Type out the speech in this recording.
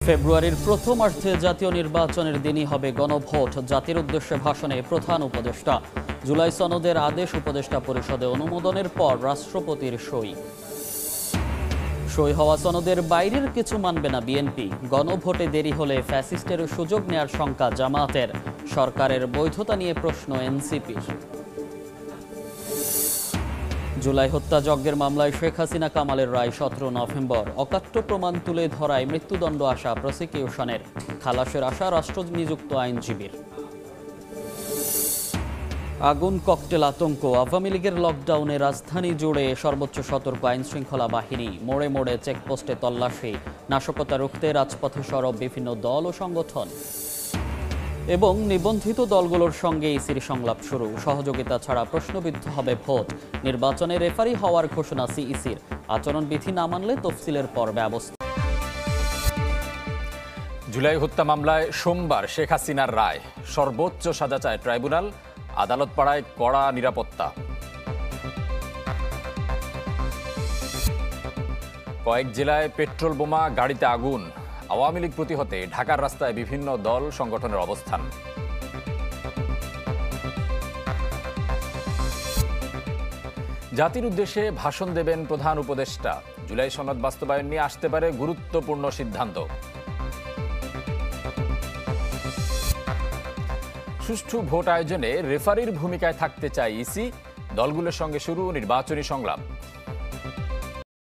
ফেব্রুয়ারির প্রথমার্ধে জাতীয় নির্বাচনের দিনই হবে গণভোট। জাতির উদ্দেশ্যে ভাষণে প্রধান উপদেষ্টা। জুলাই সনদের আদেশ উপদেষ্টা পরিষদে অনুমোদনের পর রাষ্ট্রপতির সই। সই হওয়া সনদের বাইরের কিছু মানবে না বিএনপি। গণভোটে দেরি হলে ফ্যাসিস্টের সুযোগ নেয়ার শঙ্কা জামায়াতের। সরকারের বৈধতা নিয়ে প্রশ্ন এনসিপির। জুলাই হত্যাযজ্ঞের মামলায় শেখ হাসিনা কামালের রায় 17 নভেম্বর। অকাট্য প্রমাণ তুলে ধরায় মৃত্যুদণ্ড আশা প্রসিকিউশনের। খালাসের আশা রাষ্ট্রনিযুক্ত আইনজীবীর। আগুন ককটেল আতঙ্ক। আওয়ামী লীগের লকডাউনে রাজধানী জুড়ে সর্বোচ্চ সতর্ক আইনশৃঙ্খলা বাহিনী। মোড়ে মোড়ে চেকপোস্টে তল্লাশি। নাশকতা রুখতে রাজপথে সরব বিভিন্ন দল ও সংগঠন। এবং নিবন্ধিত দলগুলোর সঙ্গে ইসির সংলাপ শুরু। সহযোগিতা ছাড়া প্রশ্নবিদ্ধ হবে ভোট। নির্বাচনে রেফারি হওয়ার ঘোষণা সিইসির। আচরণবিধি না মানলে তফসিলের পর ব্যবস্থা। জুলাই হত্যা মামলায় সোমবার শেখ হাসিনার রায়। সর্বোচ্চ সাজা চায় ট্রাইব্যুনাল। আদালত পাড়ায় কড়া নিরাপত্তা। কয়েক জেলায় পেট্রোল বোমা, গাড়িতে আগুন। আওয়ামী লীগ প্রতিহতে ঢাকার রাস্তায় বিভিন্ন দল সংগঠনের অবস্থান। জাতির উদ্দেশ্যে ভাষণ দেবেন প্রধান উপদেষ্টা। জুলাই সনদ বাস্তবায়ন নিয়ে আসতে পারে গুরুত্বপূর্ণ সিদ্ধান্ত। সুষ্ঠু ভোট আয়োজনে রেফারির ভূমিকায় থাকতে চায় ইসি। দলগুলোর সঙ্গে শুরু নির্বাচনী সংলাপ।